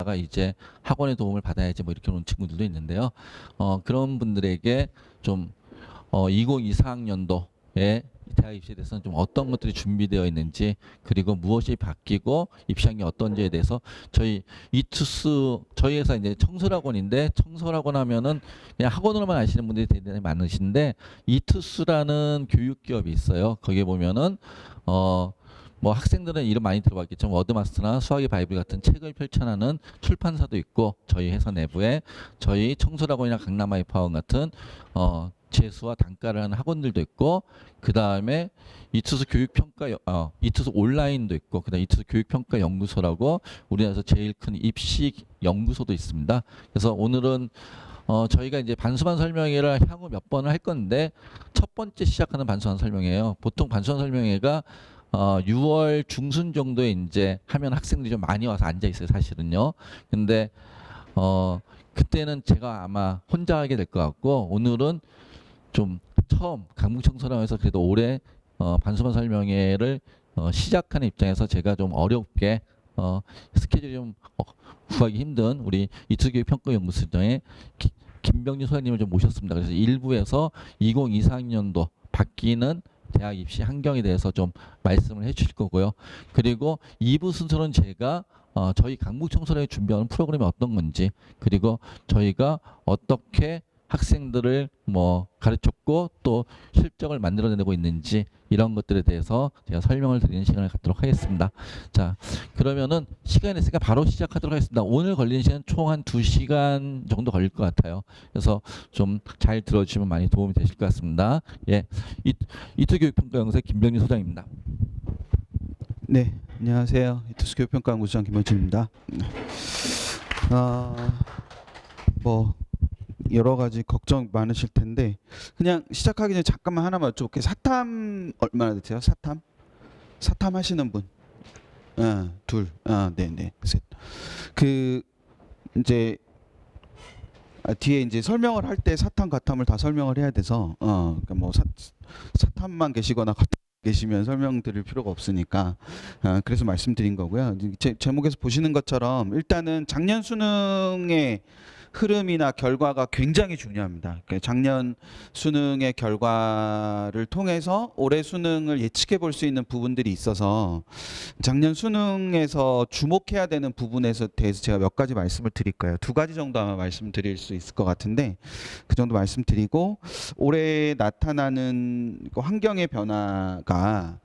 있다가 이제 학원의 도움을 받아야지 뭐 이렇게 오는 친구들도 있는데요. 그런 분들에게 좀 2024학년도에 대학 입시에 대해서는 좀 어떤 것들이 준비되어 있는지, 그리고 무엇이 바뀌고 입시학년이 어떤지에 대해서 저희 이투스, 저희 회사 이제 청설학원인데, 청설학원 하면은 그냥 학원으로만 아시는 분들이 대단히 많으신데, 이투스라는 교육기업이 있어요. 거기에 보면은 뭐 학생들은 이름 많이 들어봤겠죠. 워드마스터나 수학의 바이블 같은 책을 펼쳐나는 출판사도 있고, 저희 회사 내부에 저희 청설학원이나 강남아이 파원 같은 재수와 단과를 하는 학원들도 있고, 그 다음에 이투스 교육평가, 이투스 온라인도 있고, 그 다음에 이투스 교육평가 연구소라고 우리나라에서 제일 큰 입시 연구소도 있습니다. 그래서 오늘은 저희가 이제 반수반 설명회를 향후 몇 번을 할 건데, 첫 번째 시작하는 반수반 설명회예요. 보통 반수반 설명회가 6월 중순 정도에 이제 하면 학생들이 좀 많이 와서 앉아 있어요, 사실은요. 근데 그때는 제가 아마 혼자 하게 될 것 같고, 오늘은 좀 처음 강북청소년에서 그래도 올해 반수반 설명회를 시작하는 입장에서 제가 좀 어렵게 스케줄이 좀 구하기 힘든 우리 이투교육평가연구소장의 김병준 소장님을 좀 모셨습니다. 그래서 1부에서 2024학년도 바뀌는 대학 입시 환경에 대해서 좀 말씀을 해주실 거고요. 그리고 2부 순서는 제가 저희 강북청소년이 준비하는 프로그램이 어떤 건지, 그리고 저희가 어떻게 학생들을 뭐 가르쳤고 또 실적을 만들어내고 있는지, 이런 것들에 대해서 제가 설명을 드리는 시간을 갖도록 하겠습니다. 자, 그러면은 시간이 있으니까 바로 시작하도록 하겠습니다. 오늘 걸리는 시간 총 한 2시간 정도 걸릴 것 같아요. 그래서 좀 잘 들어주시면 많이 도움이 되실 것 같습니다. 예, 이투교육평가연구소의 김병준 소장입니다. 네, 안녕하세요. 이투스 교육평가연구소장 김병준입니다. 뭐 여러 가지 걱정 많으실 텐데 그냥 시작하기 전에 잠깐만 하나만 여쭤볼게요. 사탐 얼마나 되세요? 사탐 하시는 분? 둘. 네네. 셋. 그 이제 뒤에 이제 설명을 할 때 사탐 가탐을 다 설명을 해야 돼서 그러니까 뭐 사탐만 계시거나 가탐 계시면 설명드릴 필요가 없으니까 그래서 말씀드린 거고요. 제목에서 보시는 것처럼 일단은 작년 수능의 흐름이나 결과가 굉장히 중요합니다. 작년 수능의 결과를 통해서 올해 수능을 예측해 볼 수 있는 부분들이 있어서 작년 수능에서 주목해야 되는 부분에서 대해서 제가 몇 가지 말씀을 드릴 거예요. 2가지 정도 아마 말씀드릴 수 있을 것 같은데 그 정도 말씀드리고, 올해 나타나는 환경의 변화가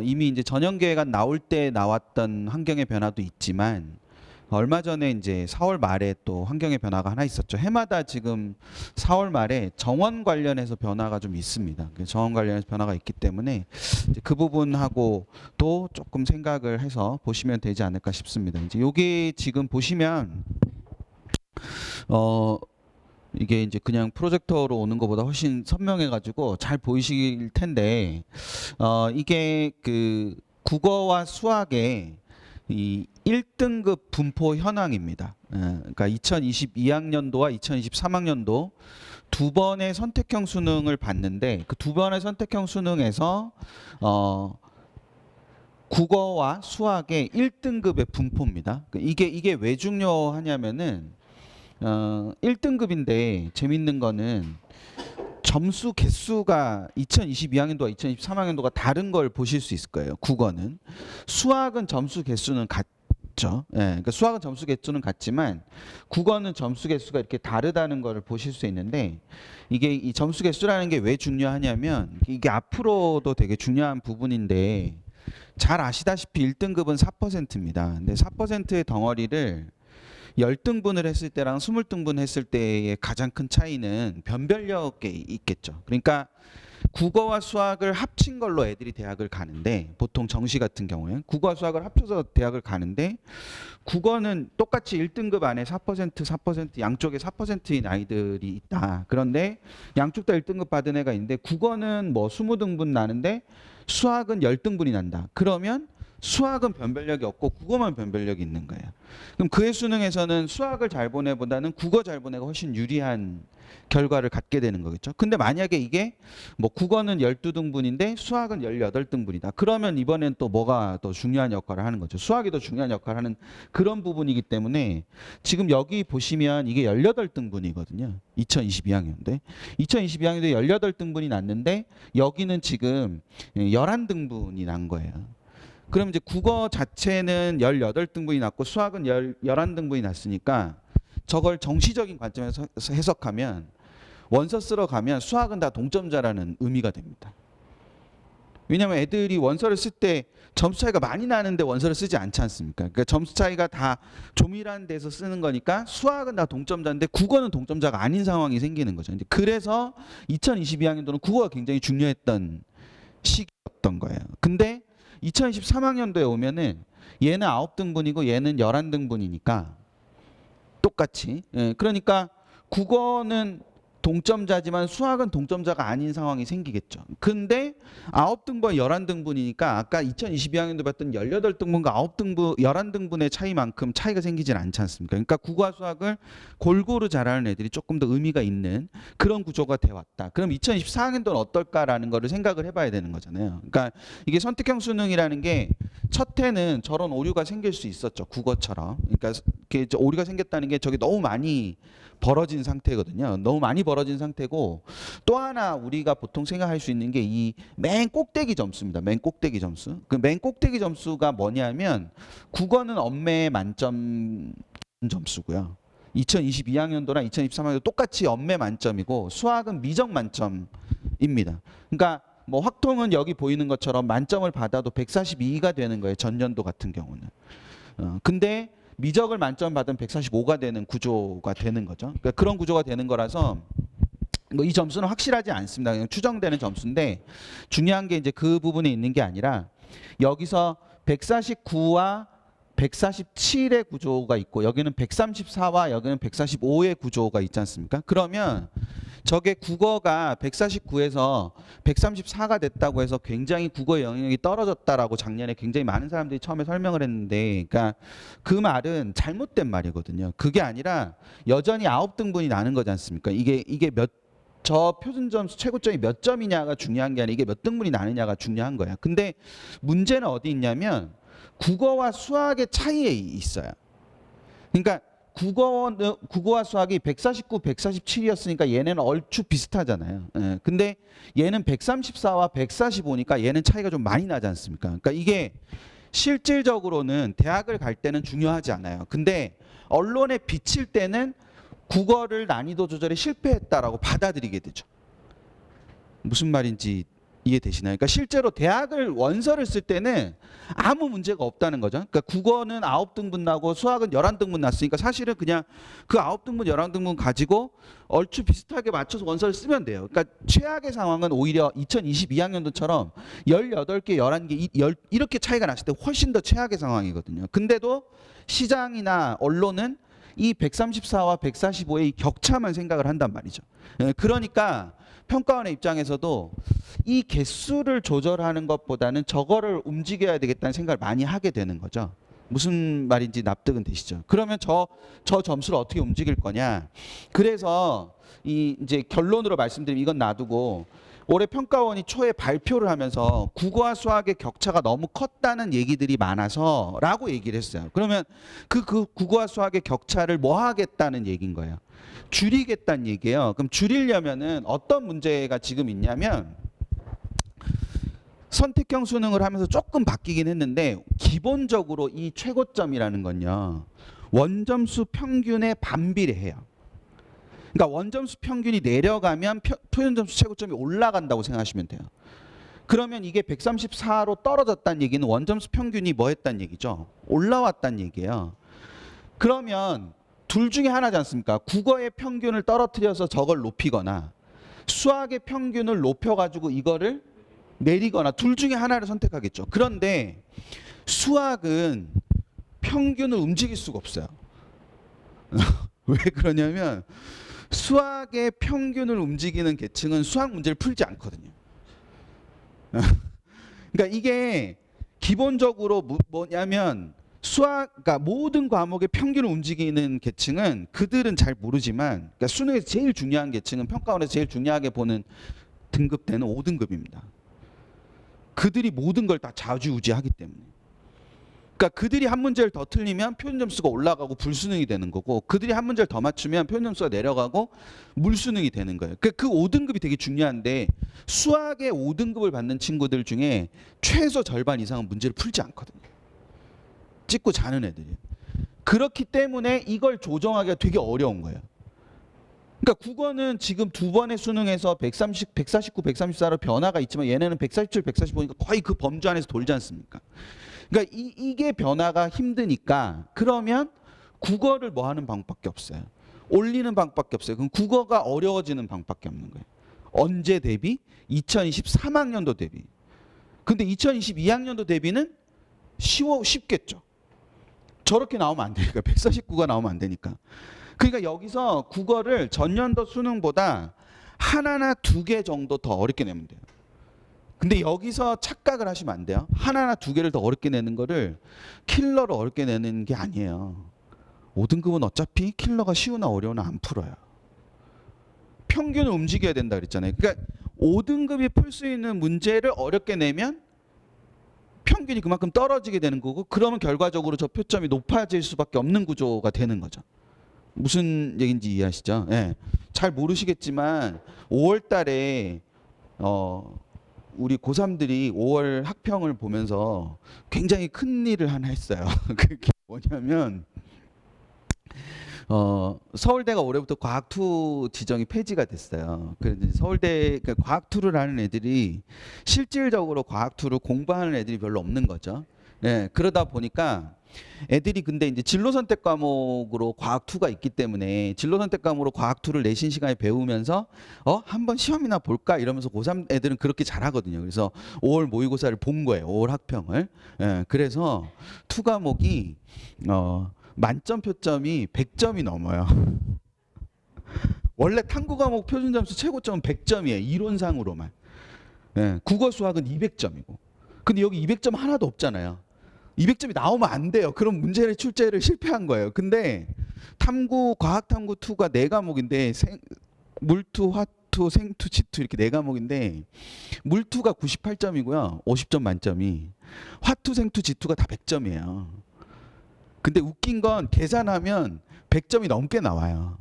이미 이제 전형계획안 나올 때 나왔던 환경의 변화도 있지만, 얼마 전에 이제 4월 말에 또 환경의 변화가 하나 있었죠. 해마다 지금 4월 말에 정원 관련해서 변화가 좀 있습니다. 정원 관련해서 변화가 있기 때문에 이제 그 부분하고도 조금 생각을 해서 보시면 되지 않을까 싶습니다. 이제 요게 지금 보시면 이게 이제 그냥 프로젝터로 오는 것보다 훨씬 선명해가지고 잘 보이실 텐데, 이게 그 국어와 수학의 이 1등급 분포 현황입니다. 그러니까 2022학년도와 2023학년도 두 번의 선택형 수능을 봤는데, 그 두 번의 선택형 수능에서 국어와 수학의 1등급의 분포입니다. 이게 왜 중요하냐면은 1등급인데 재밌는 거는 점수 개수가 2022학년도와 2023학년도가 다른 걸 보실 수 있을 거예요. 국어는. 수학은 점수 개수는 같죠. 예, 그러니까 수학은 점수 개수는 같지만 국어는 점수 개수가 이렇게 다르다는 걸 보실 수 있는데, 이게 이 점수 개수라는 게 왜 중요하냐면 이게 앞으로도 되게 중요한 부분인데, 잘 아시다시피 1등급은 4%입니다. 근데 4%의 덩어리를 10등분을 했을 때랑 20등분 했을 때의 가장 큰 차이는 변별력에 있겠죠. 그러니까 국어와 수학을 합친 걸로 애들이 대학을 가는데, 보통 정시 같은 경우에는 국어와 수학을 합쳐서 대학을 가는데, 국어는 똑같이 1등급 안에 4% 양쪽에 4%인 아이들이 있다. 그런데 양쪽 다 1등급 받은 애가 있는데 국어는 뭐 20등분 나는데 수학은 10등분이 난다. 그러면 수학은 변별력이 없고 국어만 변별력이 있는 거예요. 그럼 그해 수능에서는 수학을 잘 보내보다는 국어 잘 보내가 훨씬 유리한 결과를 갖게 되는 거겠죠. 근데 만약에 이게 뭐 국어는 12등분인데 수학은 18등분이다. 그러면 이번엔 또 뭐가 더 중요한 역할을 하는 거죠. 수학이 더 중요한 역할을 하는 그런 부분이기 때문에 지금 여기 보시면 이게 18등분이거든요. 2022학년인데 2022학년도에 18등분이 났는데 여기는 지금 11등분이 난 거예요. 그럼 이제 국어 자체는 18등분이 났고 수학은 11등분이 났으니까 저걸 정시적인 관점에서 해석하면 원서 쓰러 가면 수학은 다 동점자라는 의미가 됩니다. 왜냐하면 애들이 원서를 쓸 때 점수 차이가 많이 나는데 원서를 쓰지 않지 않습니까? 그러니까 점수 차이가 다 조밀한 데서 쓰는 거니까 수학은 다 동점자인데 국어는 동점자가 아닌 상황이 생기는 거죠. 이제 그래서 2022학년도는 국어가 굉장히 중요했던 시기였던 거예요. 근데 2023학년도에 오면은 얘는 9등분이고 얘는 11등분이니까 똑같이. 예, 그러니까 국어는 동점자지만 수학은 동점자가 아닌 상황이 생기겠죠. 근데 9등분, 11등분이니까 아까 2022학년도 봤던 18등분과 9등분, 11등분의 차이만큼 차이가 생기진 않지 않습니까? 그러니까 국어와 수학을 골고루 잘하는 애들이 조금 더 의미가 있는 그런 구조가 돼 왔다. 그럼 2024학년도는 어떨까라는 거를 생각을 해봐야 되는 거잖아요. 그러니까 이게 선택형 수능이라는 게 첫 해는 저런 오류가 생길 수 있었죠. 국어처럼. 그러니까 이렇게 오류가 생겼다는 게 저게 너무 많이 벌어진 상태거든요. 너무 많이 벌어진 상태고 또 하나 우리가 보통 생각할 수 있는 게 이 맨 꼭대기 점수입니다. 맨 꼭대기 점수. 그 맨 꼭대기 점수가 뭐냐면 국어는 언매 만점 점수고요. 2022학년도나 2023학년도 똑같이 언매 만점이고 수학은 미적 만점입니다. 그러니까 뭐 확통은 여기 보이는 것처럼 만점을 받아도 142가 되는 거예요. 전년도 같은 경우는. 근데 미적을 만점 받으면 145가 되는 구조가 되는 거죠. 그러니까 그런 구조가 되는 거라서 뭐 이 점수는 확실하지 않습니다. 그냥 추정되는 점수인데 중요한 게 이제 그 부분에 있는 게 아니라 여기서 149와 147의 구조가 있고 여기는 134와 여기는 145의 구조가 있지 않습니까? 그러면 저게 국어가 149에서 134가 됐다고 해서 굉장히 국어의 영향력이 떨어졌다라고 작년에 굉장히 많은 사람들이 처음에 설명을 했는데 그러니까 그 말은 잘못된 말이거든요. 그게 아니라 여전히 9등분이 나는 거지 않습니까? 이게 저 표준 점수 최고점이 몇 점이냐가 중요한 게 아니라 이게 몇 등분이 나느냐가 중요한 거야. 근데 문제는 어디 있냐면 국어와 수학의 차이에 있어요. 그러니까 국어와 수학이 149, 147이었으니까 얘네는 얼추 비슷하잖아요. 예. 근데 얘는 134와 145니까 얘는 차이가 좀 많이 나지 않습니까? 그러니까 이게 실질적으로는 대학을 갈 때는 중요하지 않아요. 근데 언론에 비칠 때는 국어를 난이도 조절에 실패했다라고 받아들이게 되죠. 무슨 말인지 이해되시나요? 그러니까 실제로 대학을 원서를 쓸 때는 아무 문제가 없다는 거죠. 그러니까 국어는 9등분 나고 수학은 11등분 났으니까 사실은 그냥 그 9등분, 11등분 가지고 얼추 비슷하게 맞춰서 원서를 쓰면 돼요. 그러니까 최악의 상황은 오히려 2022학년도처럼 18개, 11개 이렇게 차이가 났을 때 훨씬 더 최악의 상황이거든요. 근데도 시장이나 언론은 이 134와 145의 격차만 생각을 한단 말이죠. 그러니까 평가원의 입장에서도 이 개수를 조절하는 것보다는 저거를 움직여야 되겠다는 생각을 많이 하게 되는 거죠. 무슨 말인지 납득은 되시죠? 그러면 저 점수를 어떻게 움직일 거냐? 그래서 이제 결론으로 말씀드리면 이건 놔두고 올해 평가원이 초에 발표를 하면서 국어와 수학의 격차가 너무 컸다는 얘기들이 많아서라고 얘기를 했어요. 그러면 그 국어와 수학의 격차를 뭐 하겠다는 얘기인 거예요. 줄이겠다는 얘기예요. 그럼 줄이려면은 어떤 문제가 지금 있냐면 선택형 수능을 하면서 조금 바뀌긴 했는데 기본적으로 이 최고점이라는 건요. 원점수 평균에 반비례해요. 그러니까 원점수 평균이 내려가면 표현점수 최고점이 올라간다고 생각하시면 돼요. 그러면 이게 134로 떨어졌다는 얘기는 원점수 평균이 뭐 했다는 얘기죠? 올라왔다는 얘기예요. 그러면 둘 중에 하나지 않습니까? 국어의 평균을 떨어뜨려서 저걸 높이거나 수학의 평균을 높여가지고 이거를 내리거나 둘 중에 하나를 선택하겠죠. 그런데 수학은 평균을 움직일 수가 없어요. 왜 그러냐면 수학의 평균을 움직이는 계층은 수학 문제를 풀지 않거든요. 그러니까 이게 기본적으로 뭐냐면 수학, 그러니까 모든 과목의 평균을 움직이는 계층은 그들은 잘 모르지만, 그러니까 수능에서 제일 중요한 계층은 평가원에서 제일 중요하게 보는 등급대는 5등급입니다. 그들이 모든 걸 다 좌지우지하기 때문에. 그러니까 그들이 한 문제를 더 틀리면 표준 점수가 올라가고 불수능이 되는 거고, 그들이 한 문제를 더 맞추면 표준 점수가 내려가고 물수능이 되는 거예요. 그러니까 그 5등급이 되게 중요한데 수학의 5등급을 받는 친구들 중에 최소 절반 이상은 문제를 풀지 않거든요. 찍고 자는 애들이. 그렇기 때문에 이걸 조정하기가 되게 어려운 거예요. 그러니까 국어는 지금 두 번의 수능에서 130, 149, 134로 변화가 있지만 얘네는 147, 145니까 거의 그 범주 안에서 돌지 않습니까? 그러니까 이게 변화가 힘드니까 그러면 국어를 뭐 하는 방법밖에 없어요. 올리는 방법밖에 없어요. 그럼 국어가 어려워지는 방법밖에 없는 거예요. 언제 대비? 2023학년도 대비. 근데 2022학년도 대비는 쉽겠죠. 저렇게 나오면 안 되니까. 149가 나오면 안 되니까. 그러니까 여기서 국어를 전년도 수능보다 하나나 두 개 정도 더 어렵게 내면 돼요. 근데 여기서 착각을 하시면 안 돼요. 하나나 두 개를 더 어렵게 내는 거를 킬러로 어렵게 내는 게 아니에요. 5등급은 어차피 킬러가 쉬우나 어려우나 안 풀어요. 평균을 움직여야 된다 그랬잖아요. 그러니까 5등급이 풀 수 있는 문제를 어렵게 내면 평균이 그만큼 떨어지게 되는 거고, 그러면 결과적으로 저 표점이 높아질 수밖에 없는 구조가 되는 거죠. 무슨 얘기인지 이해하시죠? 예. 잘 모르시겠지만 5월 달에 우리 고3들이 5월 학평을 보면서 굉장히 큰 일을 하나 했어요. 그게 뭐냐면 서울대가 올해부터 과학2 지정이 폐지가 됐어요. 그래서 서울대 그러니까 과학2를 하는 애들이 실질적으로 과학2를 공부하는 애들이 별로 없는 거죠. 네, 그러다 보니까 애들이 근데 이제 진로 선택 과목으로 과학2가 있기 때문에 진로 선택 과목으로 과학2를 내신 시간에 배우면서 한번 시험이나 볼까 이러면서 고3 애들은 그렇게 잘하거든요. 그래서 5월 모의고사를 본 거예요. 5월 학평을. 예, 그래서 2 과목이 만점 표점이 100점이 넘어요. 원래 탐구 과목 표준 점수 최고점은 100점이에요. 이론상으로만. 예, 국어 수학은 200점이고. 근데 여기 200점 하나도 없잖아요. 200점이 나오면 안 돼요. 그럼 문제를 출제를 실패한 거예요. 근데 탐구 과학 탐구 2가 4과목인데 물투, 화투, 생투, 지투 이렇게 4과목인데 물투가 98점이고요. 50점 만점이. 화투, 생투, 지투가 다 100점이에요. 근데 웃긴 건 계산하면 100점이 넘게 나와요.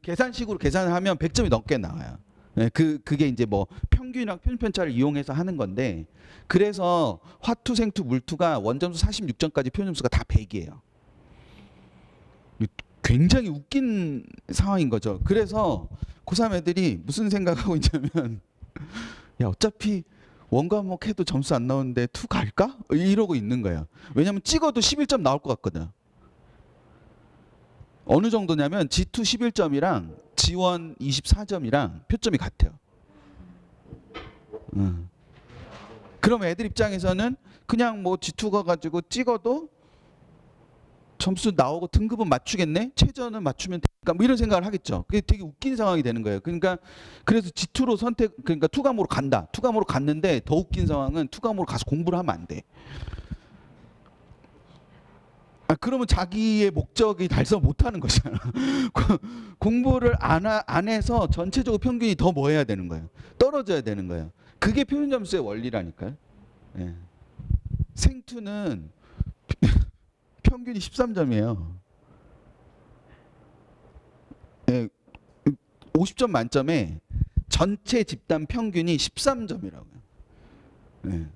계산식으로 계산을 하면 100점이 넘게 나와요. 네, 그게 이제 뭐 평균이랑 표준편차를 이용해서 하는 건데, 그래서 화투, 생투, 물투가 원점수 46점까지 표준점수가 다 100이에요. 굉장히 웃긴 상황인 거죠. 그래서 고3 애들이 무슨 생각하고 있냐면 야 어차피 원과목 해도 점수 안 나오는데 투 갈까? 이러고 있는 거예요. 왜냐면 찍어도 11점 나올 것 같거든. 어느 정도냐면 G2 11점이랑 G1 24점이랑 표점이 같아요. 그럼 애들 입장에서는 그냥 뭐 G2 가가지고 찍어도 점수 나오고 등급은 맞추겠네? 최저는 맞추면 되니까 뭐 이런 생각을 하겠죠. 그게 되게 웃긴 상황이 되는 거예요. 그러니까 그래서 G2로 그러니까 2 과목으로 간다. 2 과목으로 갔는데 더 웃긴 상황은 2 과목으로 가서 공부를 하면 안 돼. 그러면 자기의 목적이 달성 못하는 거잖아. 공부를 안 해서 전체적으로 평균이 더 뭐 해야 되는 거예요. 떨어져야 되는 거예요. 그게 표준 점수의 원리라니까요. 예. 생투는 평균이 13점이에요. 예. 50점 만점에 전체 집단 평균이 13점이라고요. 예.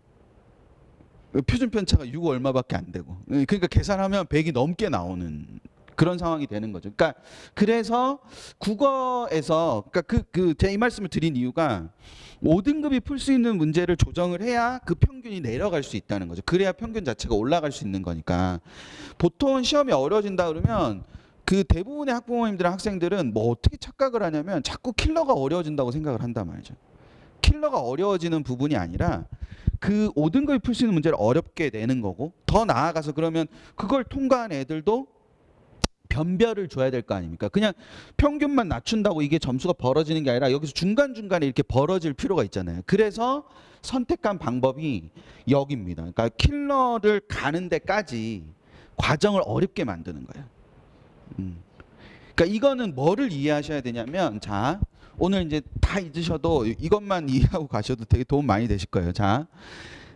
표준 편차가 6 얼마밖에 안 되고, 그러니까 계산하면 100이 넘게 나오는 그런 상황이 되는 거죠. 그러니까 그래서 국어에서 그러니까 제가 이 말씀을 드린 이유가 5등급이 풀 수 있는 문제를 조정을 해야 그 평균이 내려갈 수 있다는 거죠. 그래야 평균 자체가 올라갈 수 있는 거니까. 보통 시험이 어려워진다 그러면 그 대부분의 학부모님들이랑 학생들은 뭐 어떻게 착각을 하냐면 자꾸 킬러가 어려워진다고 생각을 한단 말이죠. 킬러가 어려워지는 부분이 아니라 그 5등급이 풀 수 있는 문제를 어렵게 내는 거고, 더 나아가서 그러면 그걸 통과한 애들도 변별을 줘야 될 거 아닙니까? 그냥 평균만 낮춘다고 이게 점수가 벌어지는 게 아니라 여기서 중간중간에 이렇게 벌어질 필요가 있잖아요. 그래서 선택한 방법이 여기입니다. 그러니까 킬러를 가는 데까지 과정을 어렵게 만드는 거예요. 그러니까 이거는 뭐를 이해하셔야 되냐면, 자, 오늘 이제 다 잊으셔도 이것만 이해하고 가셔도 되게 도움 많이 되실 거예요. 자,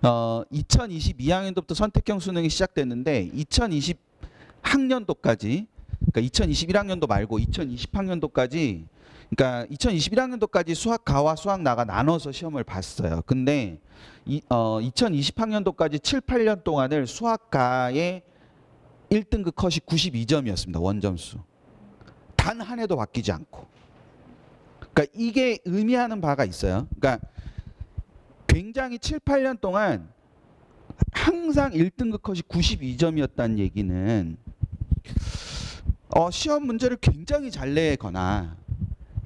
2022학년도부터 선택형 수능이 시작됐는데 2020학년도까지, 그러니까 2021학년도 말고 2020학년도까지, 그러니까 2021학년도까지 수학가와 수학나가 나눠서 시험을 봤어요. 근데 2020학년도까지 7, 8년 동안을 수학가의 1등급 컷이 92점이었습니다. 원점수. 단 한 해도 바뀌지 않고. 그러니까 이게 의미하는 바가 있어요. 그러니까 굉장히 7, 8년 동안 항상 1등급 컷이 92점이었다는 얘기는 시험 문제를 굉장히 잘 내거나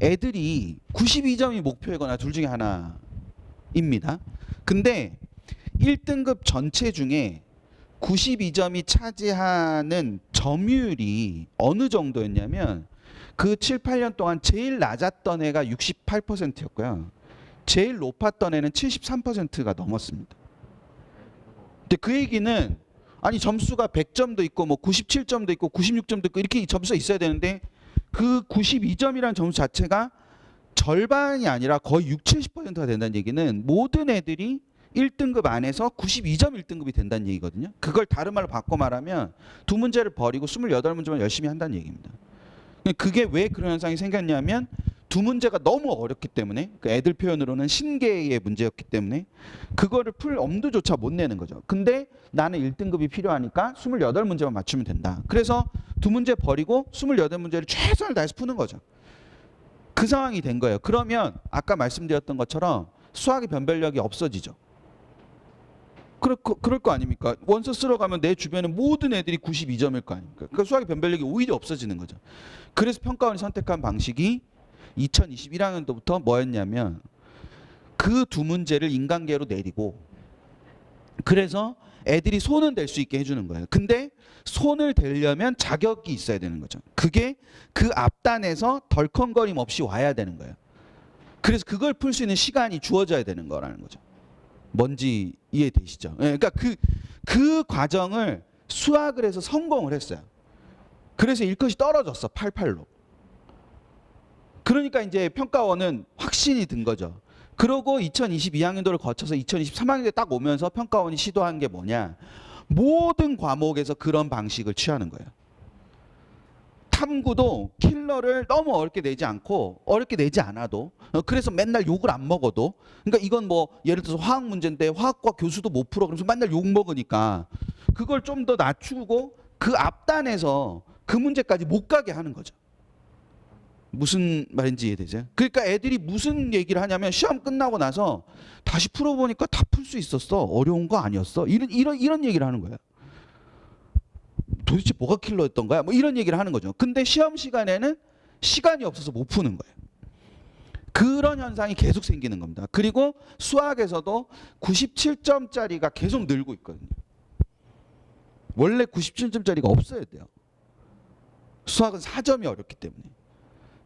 애들이 92점이 목표이거나 둘 중에 하나입니다. 근데 1등급 전체 중에 92점이 차지하는 점유율이 어느 정도였냐면 그 7, 8년 동안 제일 낮았던 애가 68%였고요. 제일 높았던 애는 73%가 넘었습니다. 근데 그 얘기는 아니 점수가 100점도 있고 뭐 97점도 있고 96점도 있고 이렇게 점수가 있어야 되는데 그 92점이라는 점수 자체가 절반이 아니라 거의 60, 70%가 된다는 얘기는 모든 애들이 1등급 안에서 92점 1등급이 된다는 얘기거든요. 그걸 다른 말로 바꿔 말하면 두 문제를 버리고 28문제만 열심히 한다는 얘기입니다. 그게 왜 그런 현상이 생겼냐면 두 문제가 너무 어렵기 때문에, 그 애들 표현으로는 신계의 문제였기 때문에 그거를 풀 엄두조차 못 내는 거죠. 근데 나는 1등급이 필요하니까 28문제만 맞추면 된다. 그래서 두 문제 버리고 28문제를 최선을 다해서 푸는 거죠. 그 상황이 된 거예요. 그러면 아까 말씀드렸던 것처럼 수학의 변별력이 없어지죠. 그럴 거 아닙니까? 원서 쓰러 가면 내 주변에 모든 애들이 92점일 거 아닙니까? 그러니까 수학의 변별력이 오히려 없어지는 거죠. 그래서 평가원이 선택한 방식이 2021학년도부터 뭐였냐면 그 두 문제를 인간계로 내리고, 그래서 애들이 손은 댈 수 있게 해주는 거예요. 근데 손을 대려면 자격이 있어야 되는 거죠. 그게 그 앞단에서 덜컹거림 없이 와야 되는 거예요. 그래서 그걸 풀 수 있는 시간이 주어져야 되는 거라는 거죠. 뭔지 이해되시죠? 네, 그러니까 그 과정을 수학을 해서 성공을 했어요. 그래서 1컷이 떨어졌어. 88로. 그러니까 이제 평가원은 확신이 든 거죠. 그러고 2022학년도를 거쳐서 2023학년도에 딱 오면서 평가원이 시도한 게 뭐냐? 모든 과목에서 그런 방식을 취하는 거예요. 탐구도 킬러를 너무 어렵게 내지 않고, 어렵게 내지 않아도, 그래서 맨날 욕을 안 먹어도, 그러니까 이건 뭐 예를 들어서 화학 문제인데 화학과 교수도 못 풀어 그러면서 맨날 욕 먹으니까 그걸 좀 더 낮추고 그 앞단에서 그 문제까지 못 가게 하는 거죠. 무슨 말인지 이해되죠? 그러니까 애들이 무슨 얘기를 하냐면 시험 끝나고 나서 다시 풀어보니까 다 풀 수 있었어. 어려운 거 아니었어. 이런 얘기를 하는 거예요. 도대체 뭐가 킬러였던 거야? 뭐 이런 얘기를 하는 거죠. 근데 시험 시간에는 시간이 없어서 못 푸는 거예요. 그런 현상이 계속 생기는 겁니다. 그리고 수학에서도 97점짜리가 계속 늘고 있거든요. 원래 97점짜리가 없어야 돼요. 수학은 4점이 어렵기 때문에.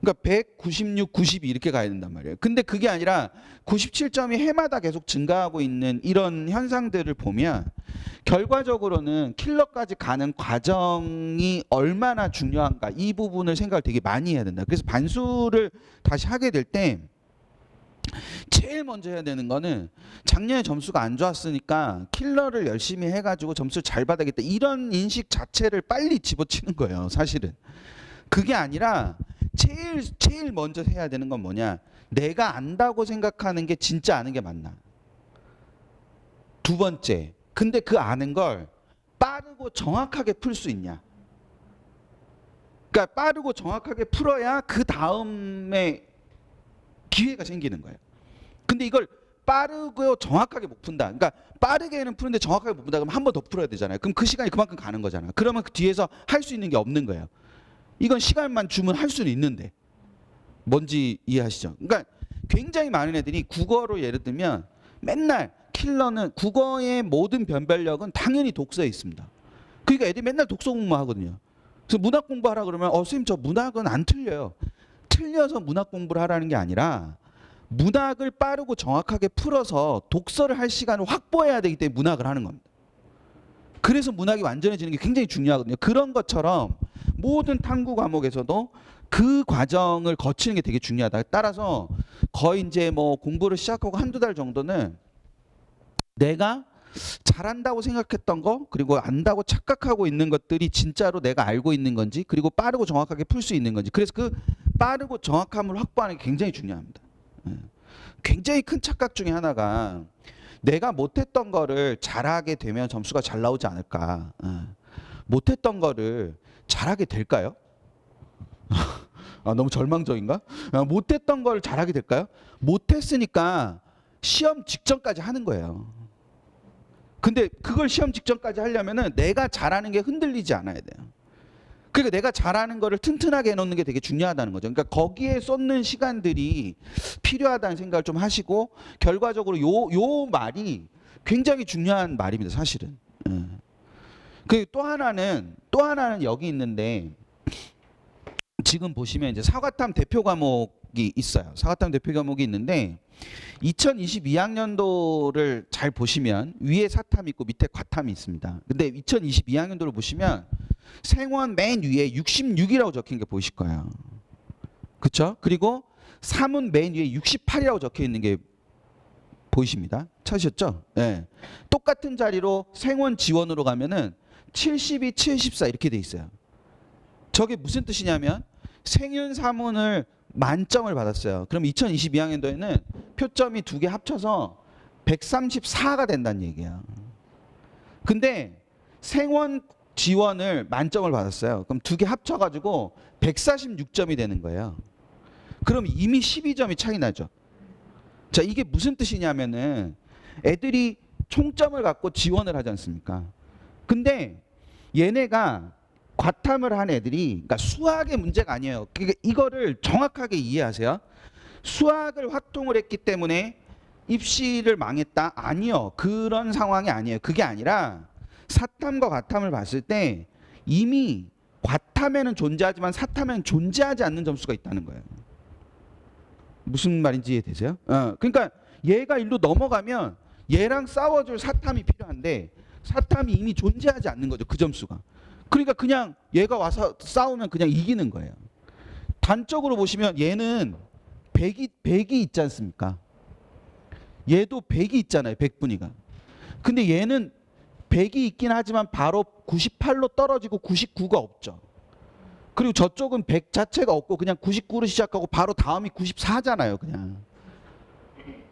그러니까 196, 92 이렇게 가야 된단 말이에요. 근데 그게 아니라 97점이 해마다 계속 증가하고 있는 이런 현상들을 보면 결과적으로는 킬러까지 가는 과정이 얼마나 중요한가, 이 부분을 생각을 되게 많이 해야 된다. 그래서 반수를 다시 하게 될 때 제일 먼저 해야 되는 거는 작년에 점수가 안 좋았으니까 킬러를 열심히 해가지고 점수를 잘 받아야겠다, 이런 인식 자체를 빨리 집어치는 거예요. 사실은 그게 아니라 제일 먼저 해야 되는 건 뭐냐? 내가 안다고 생각하는 게 진짜 아는 게 맞나? 두 번째, 근데 그 아는 걸 빠르고 정확하게 풀 수 있냐? 그러니까 빠르고 정확하게 풀어야 그 다음에 기회가 생기는 거예요. 근데 이걸 빠르고 정확하게 못 푼다. 그러니까 빠르게는 푸는데 정확하게 못 푼다. 그럼 한 번 더 풀어야 되잖아요. 그럼 그 시간이 그만큼 가는 거잖아요. 그러면 그 뒤에서 할 수 있는 게 없는 거예요. 이건 시간만 주면 할 수는 있는데, 뭔지 이해하시죠? 그러니까 굉장히 많은 애들이 국어로 예를 들면 맨날 킬러는 국어의 모든 변별력은 당연히 독서에 있습니다. 그러니까 애들이 맨날 독서 공부만 하거든요. 그래서 문학 공부하라 그러면 선생님 저 문학은 안 틀려요. 틀려서 문학 공부를 하라는 게 아니라 문학을 빠르고 정확하게 풀어서 독서를 할 시간을 확보해야 되기 때문에 문학을 하는 겁니다. 그래서 문학이 완전해지는 게 굉장히 중요하거든요. 그런 것처럼 모든 탐구 과목에서도 그 과정을 거치는 게 되게 중요하다. 따라서 거의 이제 뭐 공부를 시작하고 한두 달 정도는 내가 잘한다고 생각했던 거 그리고 안다고 착각하고 있는 것들이 진짜로 내가 알고 있는 건지 그리고 빠르고 정확하게 풀 수 있는 건지 그래서 그 빠르고 정확함을 확보하는 게 굉장히 중요합니다. 굉장히 큰 착각 중에 하나가 내가 못했던 거를 잘하게 되면 점수가 잘 나오지 않을까. 못했던 거를 잘하게 될까요? 너무 절망적인가? 못했던 걸 잘하게 될까요? 못했으니까 시험 직전까지 하는 거예요. 근데 그걸 시험 직전까지 하려면은 내가 잘하는 게 흔들리지 않아야 돼요. 그러니까 내가 잘하는 거를 튼튼하게 해놓는 게 되게 중요하다는 거죠. 그러니까 거기에 쏟는 시간들이 필요하다는 생각을 좀 하시고 결과적으로 요 말이 굉장히 중요한 말입니다. 사실은. 그 또 하나는 여기 있는데 지금 보시면 이제 사과탐 대표 과목이 있어요. 사과탐 대표 과목이 있는데 2022학년도를 잘 보시면 위에 사탐이 있고 밑에 과탐이 있습니다. 근데 2022학년도를 보시면 생원 맨 위에 66이라고 적힌 게 보이실 거예요. 그렇죠? 그리고 사문 맨 위에 68이라고 적혀 있는 게 보이십니다. 찾으셨죠? 네. 똑같은 자리로 생원 지원으로 가면은 72, 74 이렇게 돼 있어요. 저게 무슨 뜻이냐면 생윤 사문을 만점을 받았어요. 그럼 2022학년도에는 표점이 두 개 합쳐서 134가 된다는 얘기야. 근데 생원 지원을 만점을 받았어요. 그럼 두 개 합쳐가지고 146점이 되는 거예요. 그럼 이미 12점이 차이 나죠. 자, 이게 무슨 뜻이냐면은 애들이 총점을 갖고 지원을 하지 않습니까? 근데 얘네가 과탐을 한 애들이 그러니까 수학의 문제가 아니에요. 그러니까 이거를 정확하게 이해하세요. 수학을 확통을 했기 때문에 입시를 망했다? 아니요. 그런 상황이 아니에요. 그게 아니라 사탐과 과탐을 봤을 때 이미 과탐에는 존재하지만 사탐에는 존재하지 않는 점수가 있다는 거예요. 무슨 말인지 이해되세요? 그러니까 얘가 일로 넘어가면 얘랑 싸워줄 사탐이 필요한데 사탐이 이미 존재하지 않는 거죠. 그 점수가. 그러니까 그냥 얘가 와서 싸우면 그냥 이기는 거예요. 단적으로 보시면 얘는 100이 있지 않습니까? 얘도 100이 있잖아요. 100분위가. 근데 얘는 100이 있긴 하지만 바로 98로 떨어지고 99가 없죠. 그리고 저쪽은 100 자체가 없고 그냥 99로 시작하고 바로 다음이 94잖아요. 그냥.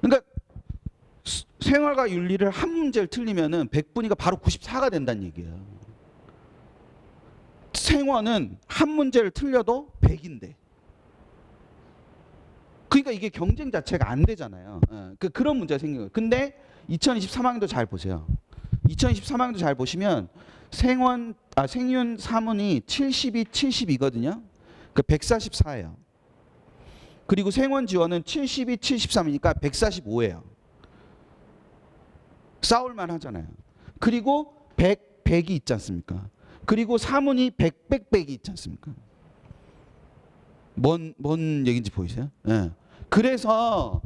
그러니까 생활과 윤리를 한 문제를 틀리면은 100분위가 바로 94가 된다는 얘기예요. 생원은 한 문제를 틀려도 100인데. 그러니까 이게 경쟁 자체가 안 되잖아요. 그런 문제가 생긴 거예요. 근데 2023학년도 잘 보세요. 2023학년도 잘 보시면 생윤 사문이 72, 72거든요. 그 144예요. 그리고 생원 지원은 72, 73이니까 145예요. 싸울만 하잖아요. 그리고 100이 있지 않습니까? 그리고 사문이 100이 있지 않습니까? 뭔 얘기인지 보이세요? 네. 그래서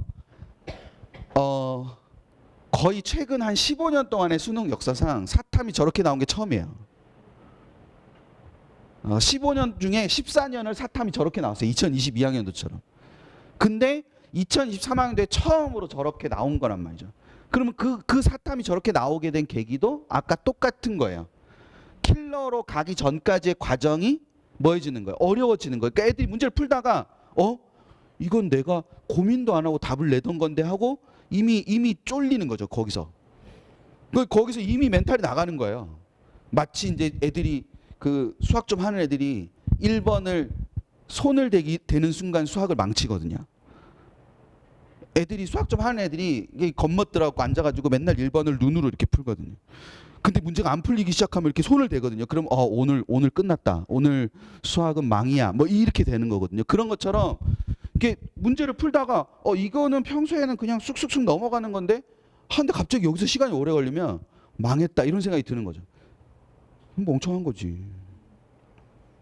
거의 최근 한 15년 동안의 수능 역사상 사탐이 저렇게 나온 게 처음이에요. 15년 중에 14년을 사탐이 저렇게 나왔어요. 2022학년도처럼. 근데 2023학년도에 처음으로 저렇게 나온 거란 말이죠. 그러면 그 사탐이 저렇게 나오게 된 계기도 아까 똑같은 거예요. 킬러로 가기 전까지의 과정이 뭐해지는 거예요? 어려워지는 거예요. 그러니까 애들이 문제를 풀다가 이건 내가 고민도 안 하고 답을 내던 건데 하고 이미 쫄리는 거죠. 거기서 이미 멘탈이 나가는 거예요. 마치 이제 애들이 그 수학 좀 하는 애들이 1번을 손을 대는 순간 수학을 망치거든요. 애들이 수학 좀 하는 애들이 겉멋들하고 앉아가지고 맨날 1번을 눈으로 이렇게 풀거든요. 근데 문제가 안 풀리기 시작하면 이렇게 손을 대거든요. 그럼 오늘 끝났다. 오늘 수학은 망이야. 뭐 이렇게 되는 거거든요. 그런 것처럼 이렇게 문제를 풀다가 이거는 평소에는 그냥 쑥쑥쑥 넘어가는 건데 근데 갑자기 여기서 시간이 오래 걸리면 망했다 이런 생각이 드는 거죠. 멍청한 거지.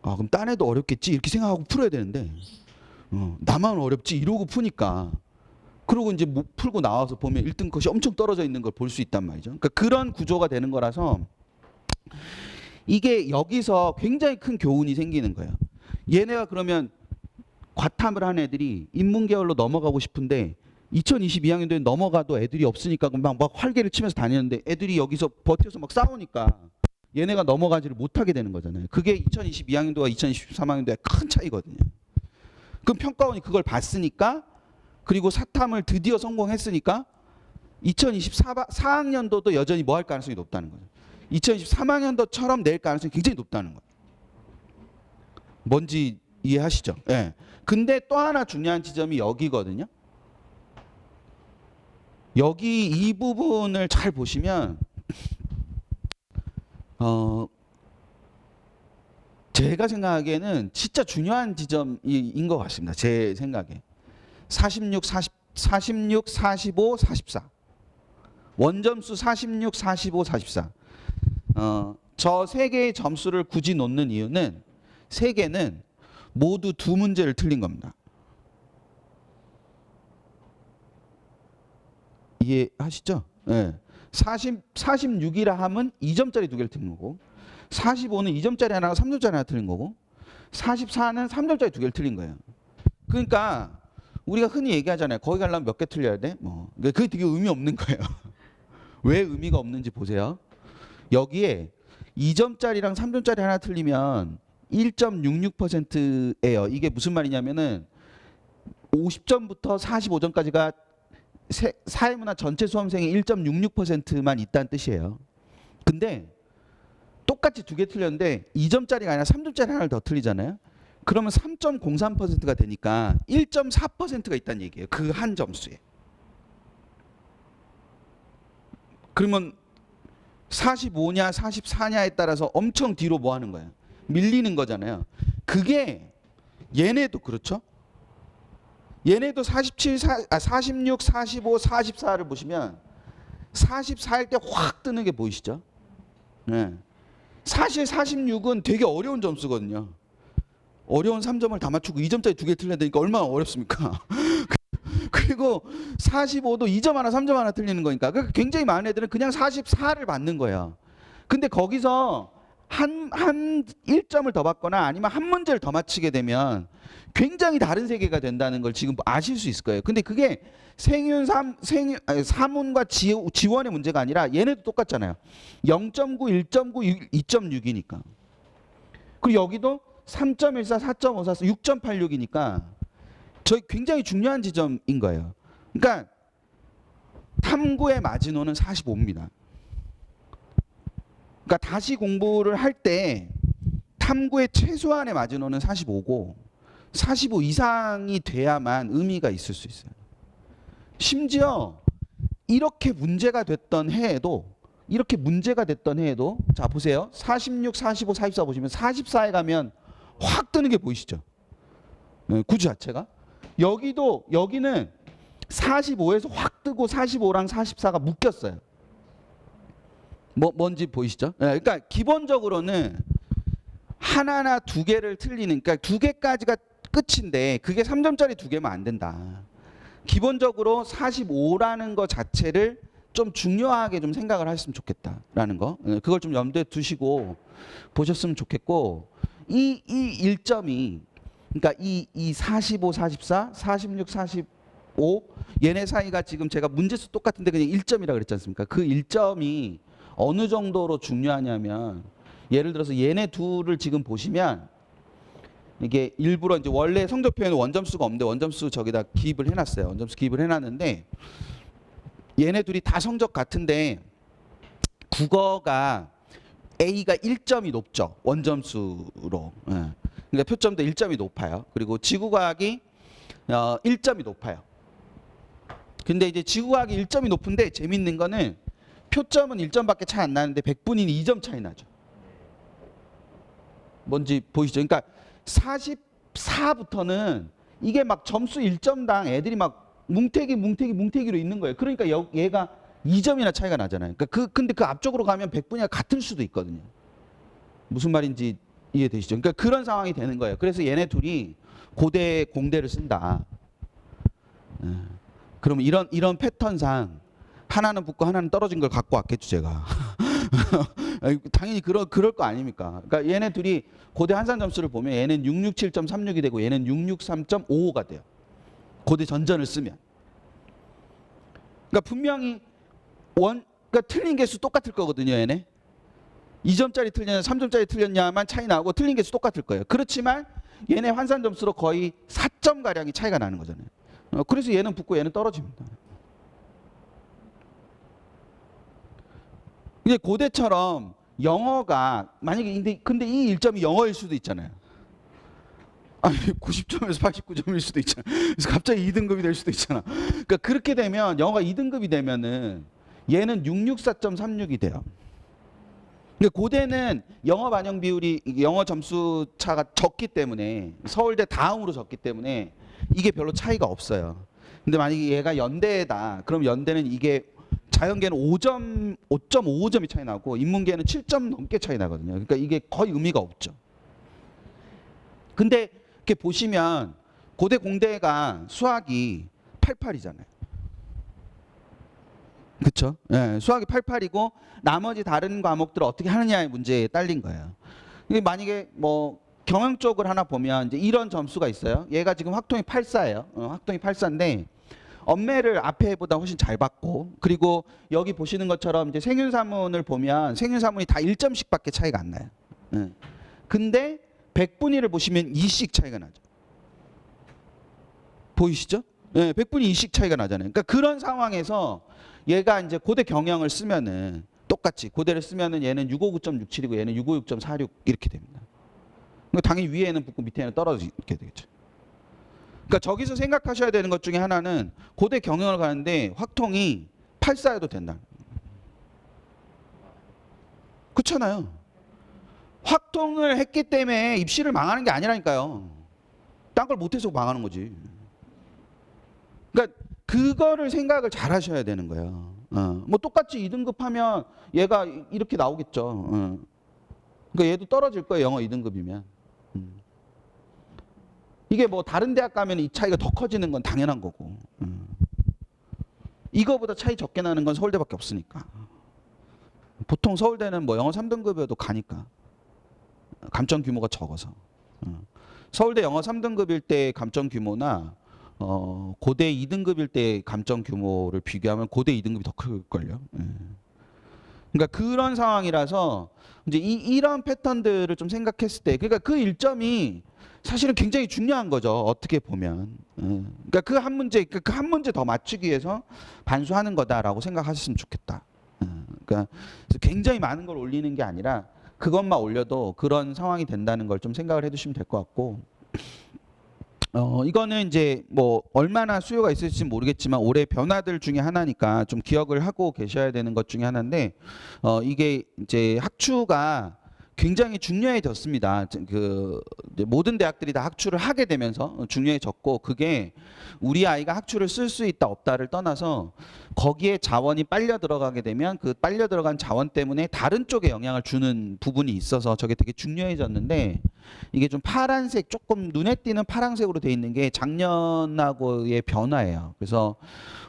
아, 그럼 딴 애도 어렵겠지 이렇게 생각하고 풀어야 되는데 나만 어렵지 이러고 푸니까 그러고 이제 못 풀고 나와서 보면 1등 컷이 엄청 떨어져 있는 걸 볼 수 있단 말이죠. 그러니까 그런 구조가 되는 거라서 이게 여기서 굉장히 큰 교훈이 생기는 거예요. 얘네가 그러면 과탐을 한 애들이 인문계열로 넘어가고 싶은데 2022학년도에 넘어가도 애들이 없으니까 막 활개를 치면서 다니는데 애들이 여기서 버텨서 막 싸우니까 얘네가 넘어가지를 못하게 되는 거잖아요. 그게 2022학년도와 2023학년도의 큰 차이거든요. 그럼 평가원이 그걸 봤으니까 그리고 사탐을 드디어 성공했으니까 2024학년도도 여전히 뭐 할 가능성이 높다는 거죠. 2023학년도처럼 낼 가능성이 굉장히 높다는 거예요. 뭔지 이해하시죠? 예. 근데 또 하나 중요한 지점이 여기거든요. 여기 이 부분을 잘 보시면 제가 생각하기에는 진짜 중요한 지점인 것 같습니다. 제 생각에 46, 45, 44 원점수 46, 45, 44 저 세 개의 점수를 굳이 놓는 이유는 세 개는 모두 두 문제를 틀린 겁니다. 이해하시죠? 네. 46이라 하면 2점짜리 두 개를 틀린 거고 45는 2점짜리 하나가 3점짜리 하나 틀린 거고 44는 3점짜리 두 개를 틀린 거예요. 그러니까 우리가 흔히 얘기하잖아요. 거기 가려면 몇 개 틀려야 돼? 뭐 그게 되게 의미 없는 거예요. 왜 의미가 없는지 보세요. 여기에 2점짜리랑 3점짜리 하나 틀리면 1.66%예요. 이게 무슨 말이냐면은 50점부터 45점까지가 사회문화 전체 수험생의 1.66%만 있다는 뜻이에요. 근데 똑같이 두 개 틀렸는데 2점짜리가 아니라 3점짜리 하나를 더 틀리잖아요. 그러면 3.03%가 되니까 1.4%가 있다는 얘기예요. 그 한 점수에. 그러면 45냐 44냐에 따라서 엄청 뒤로 뭐 하는 거예요? 밀리는 거잖아요. 그게 얘네도 그렇죠? 얘네도 46, 45, 44를 보시면 44일 때 확 뜨는 게 보이시죠? 네. 사실 46은 되게 어려운 점수거든요. 어려운 3점을 다 맞추고 2점짜리 두 개 틀려야 되니까 얼마나 어렵습니까? 그리고 45도 2점 하나 3점 하나 틀리는 거니까 그러니까 굉장히 많은 애들은 그냥 44를 받는 거예요. 근데 거기서 한 1점을 더 받거나 아니면 한 문제를 더 맞히게 되면 굉장히 다른 세계가 된다는 걸 지금 아실 수 있을 거예요. 근데 그게 사문과 지원의 문제가 아니라 얘네도 똑같잖아요. 0.9, 1.9, 2.6이니까. 그리고 여기도 3.14, 4.54, 6.86이니까 저희 굉장히 중요한 지점인 거예요. 그러니까 탐구의 마지노는 45입니다. 그러니까 다시 공부를 할 때 탐구의 최소한의 마지노는 45고 45 이상이 돼야만 의미가 있을 수 있어요. 심지어 이렇게 문제가 됐던 해에도 자 보세요. 46, 45, 44 보시면 44에 가면 확 뜨는 게 보이시죠? 구조 자체가. 여기는 45에서 확 뜨고 45랑 44가 묶였어요. 뭔지 보이시죠? 그러니까 기본적으로는 하나나 두 개를 틀리는, 그러니까 두 개까지가 끝인데 그게 3점짜리 두 개면 안 된다. 기본적으로 45라는 거 자체를 좀 중요하게 좀 생각을 하셨으면 좋겠다라는 거. 그걸 좀 염두에 두시고 보셨으면 좋겠고, 이 1점이 그러니까 이 45, 44, 46, 45 얘네 사이가 지금 제가 문제수 똑같은데 그냥 1점이라 그랬지 않습니까? 그 1점이 어느 정도로 중요하냐면 예를 들어서 얘네 둘을 지금 보시면 이게 일부러 이제 원래 성적표에는 원점수가 없는데 원점수 저기다 기입을 해놨어요. 원점수 기입을 해놨는데 얘네 둘이 다 성적 같은데 국어가 A가 1점이 높죠. 원점수로. 그러니까 표점도 1점이 높아요. 그리고 지구과학이 1점이 높아요. 근데 이제 지구과학이 1점이 높은데 재밌는 거는 표점은 1점밖에 차이 안 나는데 백분위는 2점 차이 나죠. 뭔지 보이시죠? 그러니까 44부터는 이게 막 점수 1점당 애들이 막 뭉태기로 있는 거예요. 그러니까 얘가 2점이나 차이가 나잖아요. 그러니까 근데 그 앞쪽으로 가면 백분위가 같을 수도 있거든요. 무슨 말인지 이해되시죠? 그러니까 그런 상황이 되는 거예요. 그래서 얘네 둘이 고대 공대를 쓴다. 그러면 이런 패턴상 하나는 붙고 하나는 떨어진 걸 갖고 왔겠죠, 제가. 당연히 그럴 거 아닙니까? 그러니까 얘네 둘이 고대 환산 점수를 보면 얘는 667.36이 되고 얘는 663.55가 돼요. 고대 전전을 쓰면. 그러니까 분명히 그러니까 틀린 개수 똑같을 거거든요, 얘네. 2점짜리 틀렸냐, 3점짜리 틀렸냐만 차이 나고 틀린 개수 똑같을 거예요. 그렇지만 얘네 환산 점수로 거의 4점 가량이 차이가 나는 거잖아요. 그래서 얘는 붙고 얘는 떨어집니다. 이제 고대처럼 영어가 만약에 근데 이 1점이 영어일 수도 있잖아요. 아니 90점에서 89점일 수도 있잖아. 그래서 갑자기 2등급이 될 수도 있잖아. 그러니까 그렇게 되면 영어가 2등급이 되면은 얘는 664.36이 돼요. 근데 고대는 영어 반영 비율이 영어 점수 차가 적기 때문에 서울대 다음으로 적기 때문에 이게 별로 차이가 없어요. 근데 만약에 얘가 연대다. 그럼 연대는 이게 자연계는 5.55점이 차이 나고 인문계는 7점 넘게 차이 나거든요. 그러니까 이게 거의 의미가 없죠. 근데 이렇게 보시면 고대 공대가 수학이 88이잖아요. 그렇죠? 예, 수학이 88이고 나머지 다른 과목들을 어떻게 하느냐의 문제에 딸린 거예요. 만약에 뭐 경영 쪽을 하나 보면 이제 이런 점수가 있어요. 얘가 지금 확통이 84예요. 확통이 84인데 엄매를 앞에보다 훨씬 잘 받고 그리고 여기 보시는 것처럼 이제 생윤사문을 보면 생윤사문이 다 1점씩밖에 차이가 안 나요. 예. 근데 백분위를 보시면 2씩 차이가 나죠. 보이시죠? 예, 백분위 2씩 차이가 나잖아요. 그러니까 그런 상황에서 얘가 이제 고대 경영을 쓰면은 똑같이 고대를 쓰면은 얘는 659.67이고 얘는 656.46 이렇게 됩니다. 그러니까 당연히 위에는 붙고 밑에는 떨어지게 되겠죠. 그러니까 저기서 생각하셔야 되는 것 중에 하나는 고대 경영을 가는데 확통이 84여도 된다. 그렇잖아요. 확통을 했기 때문에 입시를 망하는 게 아니라니까요. 딴 걸 못해서 망하는 거지. 그러니까 그거를 생각을 잘 하셔야 되는 거예요. 뭐 똑같이 2등급 하면 얘가 이렇게 나오겠죠. 그러니까 얘도 떨어질 거예요. 영어 2등급이면. 이게 뭐 다른 대학 가면 이 차이가 더 커지는 건 당연한 거고. 이거보다 차이 적게 나는 건 서울대밖에 없으니까. 보통 서울대는 뭐 영어 3등급이어도 가니까. 감점 규모가 적어서. 서울대 영어 3등급일 때 감점 규모나 고대 2등급일 때 감점 규모를 비교하면 고대 2등급이 더 클걸요. 그러니까 그런 상황이라서 이제 이런 패턴들을 좀 생각했을 때 그러니까 그 1점이 사실은 굉장히 중요한 거죠. 어떻게 보면. 그러니까 그 한 문제 더 맞추기 위해서 반수하는 거다라고 생각하셨으면 좋겠다. 그러니까 굉장히 많은 걸 올리는 게 아니라 그것만 올려도 그런 상황이 된다는 걸 좀 생각을 해두시면 될 것 같고. 이거는 이제 뭐 얼마나 수요가 있을지 모르겠지만 올해 변화들 중에 하나니까 좀 기억을 하고 계셔야 되는 것 중에 하나인데 이게 이제 학추가 굉장히 중요해졌습니다. 그 이제 모든 대학들이 다 학추를 하게 되면서 중요해졌고 그게 우리 아이가 학추를 쓸 수 있다 없다를 떠나서 거기에 자원이 빨려 들어가게 되면 그 빨려 들어간 자원 때문에 다른 쪽에 영향을 주는 부분이 있어서 저게 되게 중요해졌는데 이게 좀 파란색 조금 눈에 띄는 파란색으로 돼 있는 게 작년하고의 변화예요. 그래서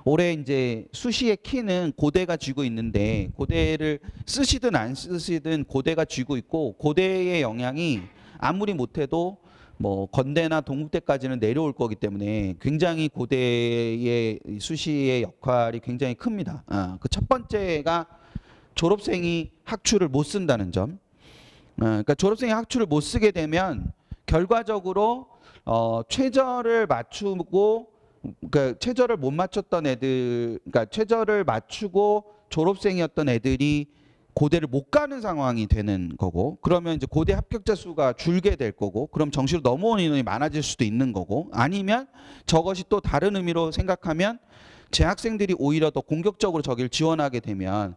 올해 이제 수시의 키는 고대가 쥐고 있는데 고대를 쓰시든 안 쓰시든 고대가 쥐고 있고 고대의 영향이 아무리 못해도 뭐 건대나 동국대까지는 내려올 거기 때문에 굉장히 고대의 수시의 역할이 굉장히 큽니다. 그 첫 번째가 졸업생이 학추를 못 쓴다는 점. 그러니까 졸업생이 학추를 못 쓰게 되면 결과적으로 최저를 맞추고 그러니까 최저를 못 맞췄던 애들, 그러니까 최저를 맞추고 졸업생이었던 애들이 고대를 못 가는 상황이 되는 거고, 그러면 이제 고대 합격자 수가 줄게 될 거고, 그럼 정시로 넘어온 인원이 많아질 수도 있는 거고, 아니면 저것이 또 다른 의미로 생각하면 재학생들이 오히려 더 공격적으로 저기를 지원하게 되면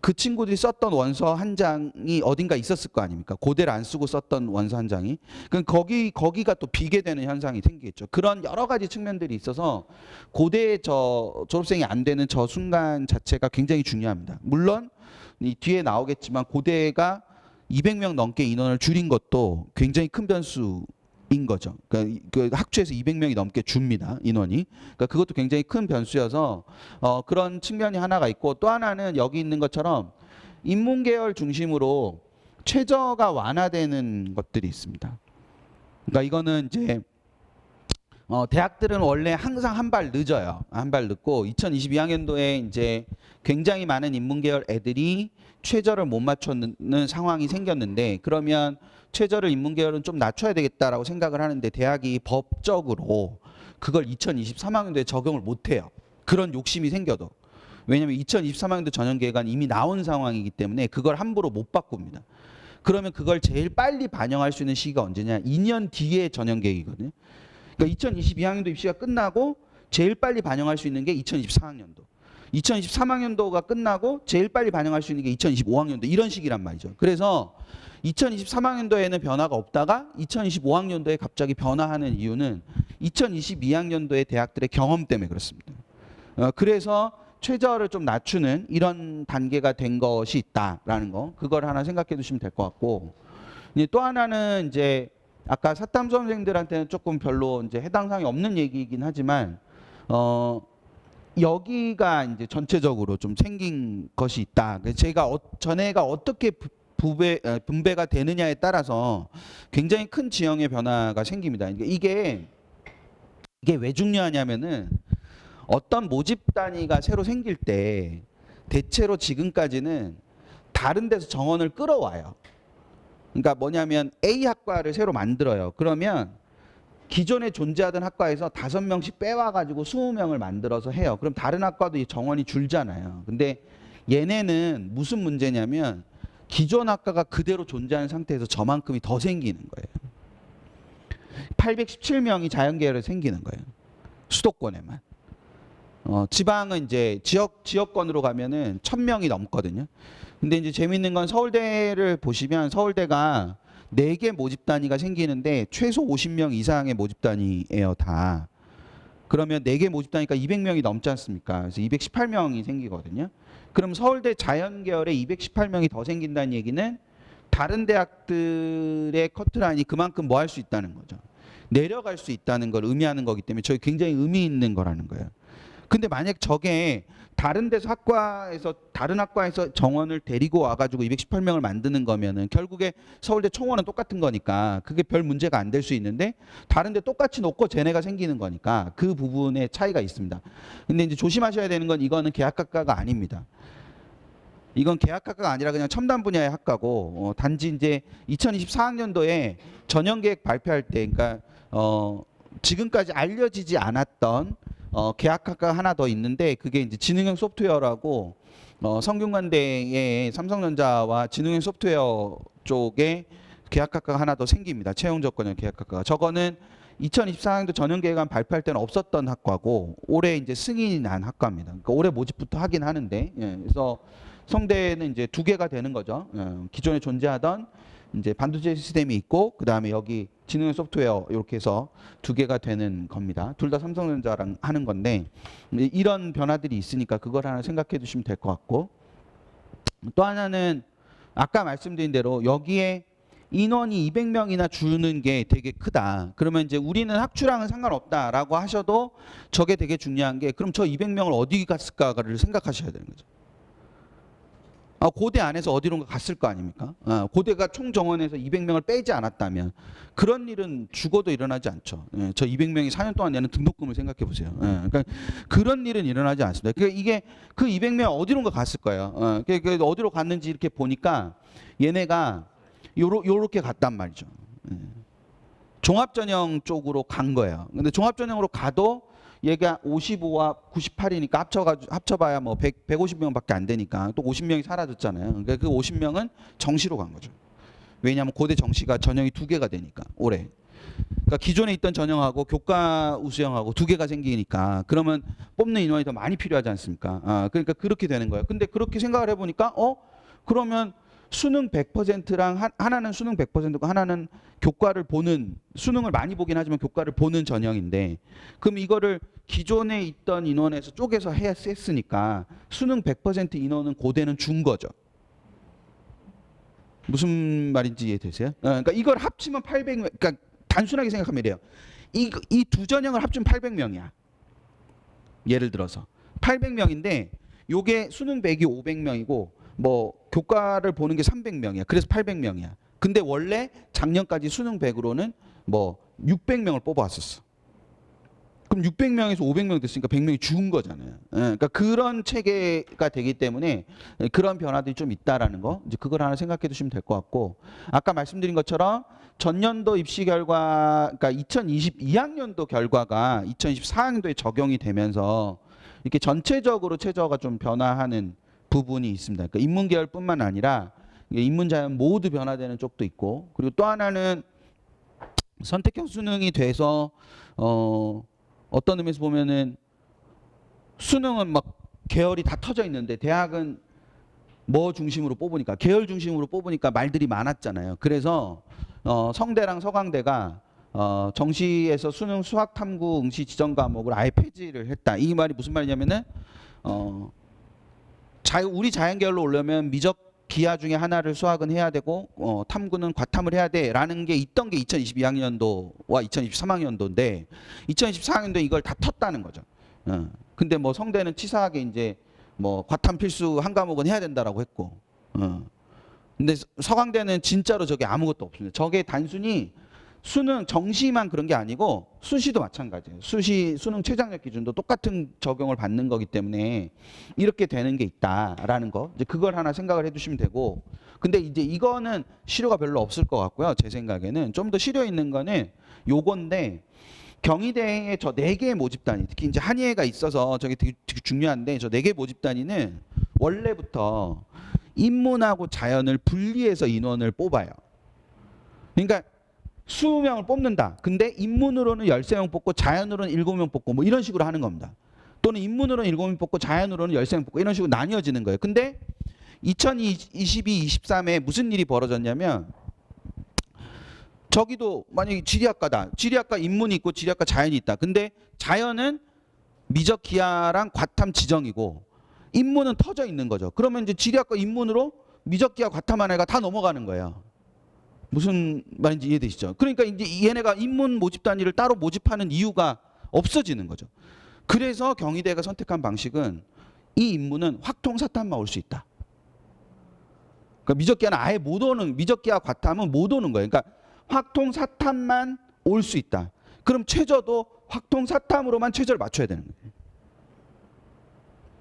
그 친구들이 썼던 원서 한 장이 어딘가 있었을 거 아닙니까? 고대를 안 쓰고 썼던 원서 한 장이. 그럼 거기가 또 비게 되는 현상이 생기겠죠. 그런 여러 가지 측면들이 있어서 고대 저 졸업생이 안 되는 저 순간 자체가 굉장히 중요합니다. 물론 이 뒤에 나오겠지만 고대가 200명 넘게 인원을 줄인 것도 굉장히 큰 변수인 거죠. 그러니까 그 학주에서 200명이 넘게 줍니다, 인원이. 그러니까 그것도 굉장히 큰 변수여서 그런 측면이 하나가 있고, 또 하나는 여기 있는 것처럼 인문계열 중심으로 최저가 완화되는 것들이 있습니다. 그러니까 이거는 이제 대학들은 원래 항상 한 발 늦어요. 한 발 늦고 2022학년도에 이제 굉장히 많은 인문계열 애들이 최저를 못 맞추는 상황이 생겼는데, 그러면 최저를 인문계열은 좀 낮춰야 되겠다라고 생각을 하는데 대학이 법적으로 그걸 2023학년도에 적용을 못 해요. 그런 욕심이 생겨도. 왜냐하면 2023학년도 전형계획안 이미 나온 상황이기 때문에 그걸 함부로 못 바꿉니다. 그러면 그걸 제일 빨리 반영할 수 있는 시기가 언제냐? 2년 뒤에 전형계획이거든요. 그러니까 2022학년도 입시가 끝나고 제일 빨리 반영할 수 있는 게 2024학년도. 2023학년도가 끝나고 제일 빨리 반영할 수 있는 게 2025학년도, 이런 식이란 말이죠. 그래서 2023학년도에는 변화가 없다가 2025학년도에 갑자기 변화하는 이유는 2022학년도의 대학들의 경험 때문에 그렇습니다. 그래서 최저를 좀 낮추는 이런 단계가 된 것이 있다라는 거, 그걸 하나 생각해 두시면 될 것 같고, 또 하나는 이제 아까 사탐 수험생들한테는 조금 별로 이제 해당 사항이 없는 얘기이긴 하지만 여기가 이제 전체적으로 좀 생긴 것이 있다. 제가 전해가 어떻게 분배가 되느냐에 따라서 굉장히 큰 지형의 변화가 생깁니다. 그러니까 이게 왜 중요하냐면은 어떤 모집 단위가 새로 생길 때 대체로 지금까지는 다른 데서 정원을 끌어와요. 그러니까 뭐냐면 A 학과를 새로 만들어요. 그러면 기존에 존재하던 학과에서 5명씩 빼와가지고 20명을 만들어서 해요. 그럼 다른 학과도 이 정원이 줄잖아요. 근데 얘네는 무슨 문제냐면 기존 학과가 그대로 존재하는 상태에서 저만큼이 더 생기는 거예요. 817명이 자연계열에 생기는 거예요. 수도권에만. 지방은 이제 지역권으로 가면은 1000명이 넘거든요. 근데 이제 재밌는 건 서울대를 보시면 서울대가 4개 모집 단위가 생기는데 최소 50명 이상의 모집 단위예요, 다. 그러면 4개 모집 단위니까 200명이 넘지 않습니까? 그래서 218명이 생기거든요. 그럼 서울대 자연계열에 218명이 더 생긴다는 얘기는 다른 대학들의 커트라인이 그만큼 뭐 할 수 있다는 거죠. 내려갈 수 있다는 걸 의미하는 거기 때문에 저희 굉장히 의미 있는 거라는 거예요. 근데 만약 저게 다른 학과에서 정원을 데리고 와가지고 218명을 만드는 거면은 결국에 서울대 총원은 똑같은 거니까 그게 별 문제가 안 될 수 있는데, 다른데 똑같이 놓고 쟤네가 생기는 거니까 그 부분에 차이가 있습니다. 근데 이제 조심하셔야 되는 건 이거는 계약학과가 아닙니다. 이건 계약학과가 아니라 그냥 첨단 분야의 학과고, 단지 이제 2024학년도에 전형계획 발표할 때, 그러니까 지금까지 알려지지 않았던 계약학과가 하나 더 있는데, 그게 이제 지능형 소프트웨어라고 성균관대의 삼성전자와 지능형 소프트웨어 쪽에 계약학과가 하나 더 생깁니다. 채용 조건형 계약학과가. 저거는 2024학년도 전형계획안 발표할 때는 없었던 학과고 올해 이제 승인이 난 학과입니다. 그러니까 올해 모집부터 하긴 하는데, 그래서 성대는 이제 2개가 되는 거죠. 기존에 존재하던 이제 반도체 시스템이 있고, 그 다음에 여기 지능형 소프트웨어 이렇게 해서 2개가 되는 겁니다. 둘 다 삼성전자랑 하는 건데, 이런 변화들이 있으니까 그걸 하나 생각해 두시면 될 것 같고, 또 하나는 아까 말씀드린 대로 여기에 인원이 200명이나 주는 게 되게 크다. 그러면 이제 우리는 학추랑은 상관없다라고 하셔도 저게 되게 중요한 게, 그럼 저 200명을 어디 갔을까를 생각하셔야 되는 거죠. 고대 안에서 어디론가 갔을 거 아닙니까? 고대가 총 정원에서 200명을 빼지 않았다면 그런 일은 죽어도 일어나지 않죠. 저 200명이 4년 동안 내는 등록금을 생각해 보세요. 그러니까 그런 일은 일어나지 않습니다. 그러니까 이게 그 200명 어디론가 갔을 거예요. 어디로 갔는지 이렇게 보니까 얘네가 요렇게 갔단 말이죠. 종합전형 쪽으로 간 거예요. 근데 종합전형으로 가도 얘가 55와 98이니까 합쳐봐야 뭐 150명밖에 안 되니까 또 50명이 사라졌잖아요. 그러니까 그 50명은 정시로 간 거죠. 왜냐하면 고대 정시가 전형이 2개가 되니까 올해. 그러니까 기존에 있던 전형하고 교과 우수형하고 2개가 생기니까 그러면 뽑는 인원이 더 많이 필요하지 않습니까? 그러니까 그렇게 되는 거예요. 근데 그렇게 생각을 해보니까 그러면 수능 100%랑 하나는 수능 100%고 하나는 교과를 보는, 수능을 많이 보긴 하지만 교과를 보는 전형인데, 그럼 이거를 기존에 있던 인원에서 쪼개서 했으니까 수능 100% 인원은 고대는 준 거죠. 무슨 말인지 이해되세요? 그러니까 이걸 합치면 800명. 그러니까 단순하게 생각하면 이래요. 이 두 전형을 합치면 800명이야. 예를 들어서 800명인데 요게 수능 100이 500명이고 뭐 교과를 보는 게 300명이야. 그래서 800명이야. 근데 원래 작년까지 수능 100으로는 뭐 600명을 뽑아왔었어. 그럼 600명에서 500명 됐으니까 100명이 죽은 거잖아요. 그러니까 그런 체계가 되기 때문에 그런 변화들이 좀 있다라는 거. 이제 그걸 하나 생각해 두시면 될 것 같고, 아까 말씀드린 것처럼 전년도 입시 결과, 그러니까 2022학년도 결과가 2024학년도에 적용이 되면서 이렇게 전체적으로 최저가 좀 변화하는 부분이 있습니다. 그러니까 인문계열뿐만 아니라 인문자연 모두 변화되는 쪽도 있고, 그리고 또 하나는 선택형 수능이 돼서 어떤 의미에서 보면은 수능은 막 계열이 다 터져 있는데 대학은 뭐 중심으로 뽑으니까, 계열 중심으로 뽑으니까 말들이 많았잖아요. 그래서 성대랑 서강대가 정시에서 수능 수학 탐구 응시 지정 과목을 아예 폐지를 했다. 이 말이 무슨 말이냐면은 우리 자연계열로 오려면 미적 기하 중에 하나를 수학은 해야 되고 탐구는 과탐을 해야 돼라는 게 있던 게 2022학년도와 2023학년도인데 2024학년도에 이걸 다 텄다는 거죠. 근데 뭐 성대는 치사하게 이제 뭐 과탐 필수 한 과목은 해야 된다라고 했고, 근데 서강대는 진짜로 저게 아무것도 없습니다. 저게 단순히 수능 정시만 그런 게 아니고 수시도 마찬가지예요. 수능 최장력 기준도 똑같은 적용을 받는 거기 때문에 이렇게 되는 게 있다라는 거. 이제 그걸 하나 생각을 해두시면 되고. 근데 이제 이거는 실효가 별로 없을 것 같고요. 제 생각에는 좀 더 실효 있는 거는 요건데, 경희대의 저 4개의 모집 단위, 특히 이제 한예가 있어서 저게 되게 중요한데, 저 4개 모집 단위는 원래부터 인문하고 자연을 분리해서 인원을 뽑아요. 그러니까 20명을 뽑는다. 근데 인문으로는 13명 뽑고 자연으로는 7명 뽑고 뭐 이런 식으로 하는 겁니다. 또는 인문으로는 7명 뽑고 자연으로는 13명 뽑고 이런 식으로 나뉘어지는 거예요. 근데 2022, 23에 무슨 일이 벌어졌냐면, 저기도 만약에 지리학과다. 지리학과 인문이 있고 지리학과 자연이 있다. 근데 자연은 미적 기하랑 과탐 지정이고 인문은 터져 있는 거죠. 그러면 이제 지리학과 인문으로 미적 기하 과탐 하나가 다 넘어가는 거예요. 무슨 말인지 이해되시죠? 그러니까 이제 얘네가 인문 모집 단위를 따로 모집하는 이유가 없어지는 거죠. 그래서 경희대가 선택한 방식은 이 인문은 확통사탐만 올 수 있다. 그러니까 미적기하는 아예 못 오는, 미적기하 과탐은 못 오는 거예요. 그러니까 확통사탐만 올 수 있다. 그럼 최저도 확통사탐으로만 최저를 맞춰야 되는 거예요.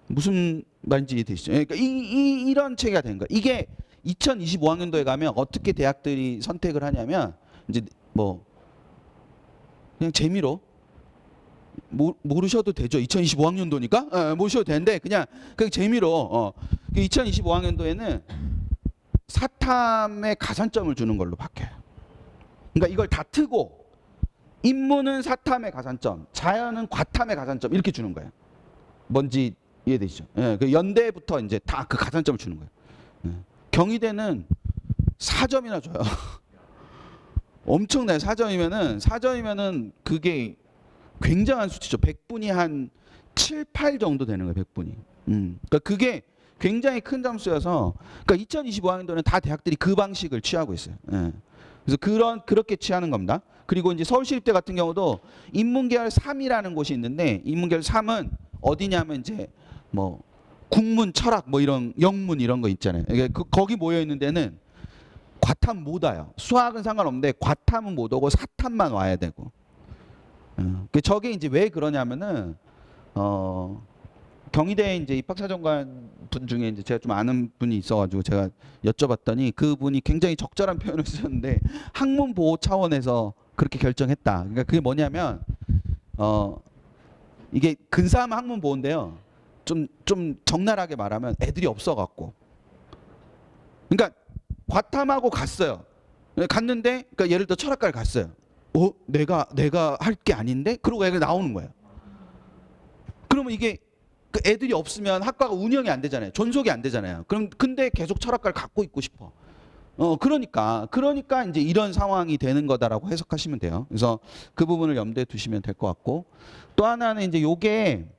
무슨 말인지 이해되시죠? 그러니까 이런 체계가 된 거예요. 이게 2025학년도에 가면 어떻게 대학들이 선택을 하냐면, 이제 뭐 그냥 재미로 모르셔도 되죠. 2025학년도니까 모르셔도 되는데 그냥 재미로 2025학년도에는 사탐에 가산점을 주는 걸로 바뀌어요. 그러니까 이걸 다 트고 인문은 사탐에 가산점, 자연은 과탐에 가산점 이렇게 주는 거예요. 뭔지 이해되시죠? 그 연대부터 이제 다 그 가산점을 주는 거예요. 경희대는 4점이나 줘요. 엄청나요. 4점이면은 그게 굉장한 수치죠. 100분이 한 7, 8 정도 되는 거예요. 100분이. 그러니까 그게 굉장히 큰 점수여서, 그러니까 2025학년도는 다 대학들이 그 방식을 취하고 있어요. 그래서 그렇게 취하는 겁니다. 그리고 이제 서울시립대 같은 경우도 인문계열 3이라는 곳이 있는데, 인문계열 3은 어디냐면 이제 뭐 국문, 철학, 뭐 이런 영문 이런 거 있잖아요. 거기 모여 있는 데는 과탐 못 와요. 수학은 상관없는데 과탐은 못 오고 사탐만 와야 되고. 저게 이제 왜 그러냐면은 경희대 이제 입학사정관 분 중에 이제 제가 좀 아는 분이 있어가지고 제가 여쭤봤더니 그분이 굉장히 적절한 표현을 쓰셨는데, 학문 보호 차원에서 그렇게 결정했다. 그러니까 그게 뭐냐면 이게 근사하면 학문 보호인데요. 좀 적나라하게 말하면 애들이 없어갖고. 그러니까 과탐하고 갔어요. 갔는데, 그러니까 예를 들어 철학과를 갔어요. 내가 할 게 아닌데? 그러고 애가 나오는 거예요. 그러면 이게 그 애들이 없으면 학과가 운영이 안 되잖아요. 존속이 안 되잖아요. 그럼 근데 계속 철학과를 갖고 있고 싶어. 그러니까 이제 이런 상황이 되는 거다라고 해석하시면 돼요. 그래서 그 부분을 염두에 두시면 될 것 같고, 또 하나는 이제 요게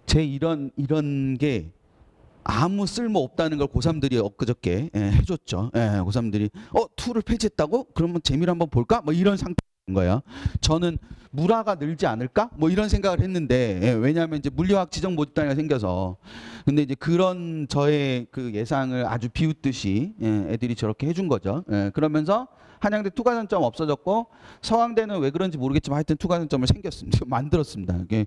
제 이런 게 아무 쓸모 없다는 걸 고3들이 엊그저께 해줬죠. 고3들이 2를 폐지했다고? 그러면 재미를 한번 볼까? 뭐 이런 상태인 거예요. 저는 물화가 늘지 않을까? 뭐 이런 생각을 했는데 왜냐하면 이제 물리화학 지정 모집단위가 생겨서 근데 이제 그런 저의 그 예상을 아주 비웃듯이 애들이 저렇게 해준 거죠. 그러면서 한양대 투과전점 없어졌고 서강대는 왜 그런지 모르겠지만 하여튼 투과전점을 만들었습니다. 이게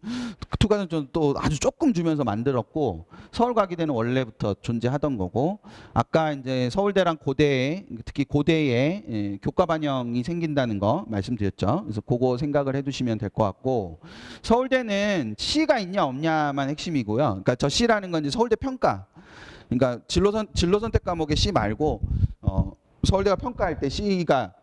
투과전점 또 아주 조금 주면서 만들었고 서울과기대는 원래부터 존재하던 거고 아까 이제 서울대랑 고대에 특히 고대에 교과 반영이 생긴다는 거 말씀드렸죠. 그래서 그거 생각을 해두시면 될 것 같고 서울대는 C가 있냐 없냐만 핵심이고요. 그러니까 저 C라는 건 이제 서울대 평가. 그러니까 진로 선택 과목의 C 말고 서울대가 평가할 때 C가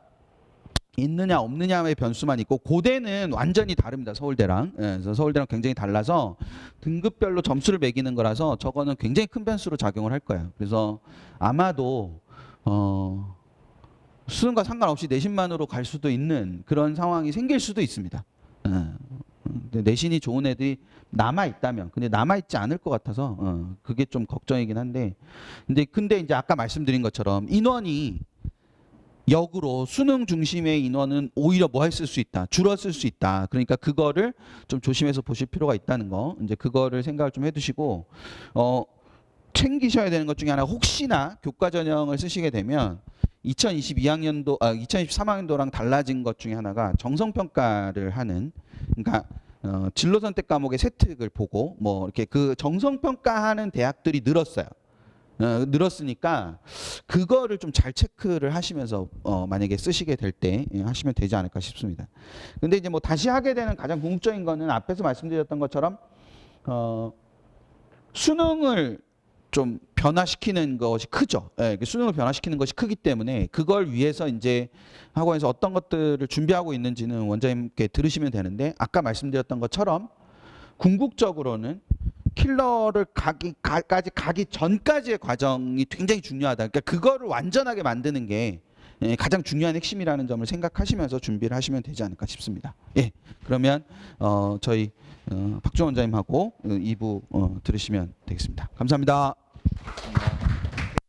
있느냐 없느냐의 변수만 있고 고대는 완전히 다릅니다. 서울대랑. 그래서 서울대랑 굉장히 달라서 등급별로 점수를 매기는 거라서 저거는 굉장히 큰 변수로 작용을 할 거예요. 그래서 아마도 수능과 상관없이 내신만으로 갈 수도 있는 그런 상황이 생길 수도 있습니다. 근데 내신이 좋은 애들이 남아 있다면, 근데 남아 있지 않을 것 같아서 그게 좀 걱정이긴 한데, 근데 이제 아까 말씀드린 것처럼 인원이 역으로 수능 중심의 인원은 오히려 뭐 했을 수 있다, 줄었을 수 있다. 그러니까 그거를 좀 조심해서 보실 필요가 있다는 거, 이제 그거를 생각을 좀 해두시고 챙기셔야 되는 것 중에 하나, 혹시나 교과 전형을 쓰시게 되면 2023학년도랑 달라진 것 중에 하나가 정성평가를 하는, 그러니까 진로 선택 과목의 세특을 보고 뭐 이렇게 그 정성평가하는 대학들이 늘었어요. 늘었으니까 그거를 좀 잘 체크를 하시면서 만약에 쓰시게 될 때 하시면 되지 않을까 싶습니다. 근데 이제 뭐 다시 하게 되는 가장 궁극적인 거는 앞에서 말씀드렸던 것처럼 수능을 좀 변화시키는 것이 크죠. 수능을 변화시키는 것이 크기 때문에 그걸 위해서 이제 학원에서 어떤 것들을 준비하고 있는지는 원장님께 들으시면 되는데 아까 말씀드렸던 것처럼 궁극적으로는 킬러를 까지 가기 전까지의 과정이 굉장히 중요하다. 그러니까 그거를 완전하게 만드는 게 가장 중요한 핵심이라는 점을 생각하시면서 준비를 하시면 되지 않을까 싶습니다. 그러면 저희 박주원 원장님하고 2부 들으시면 되겠습니다. 감사합니다.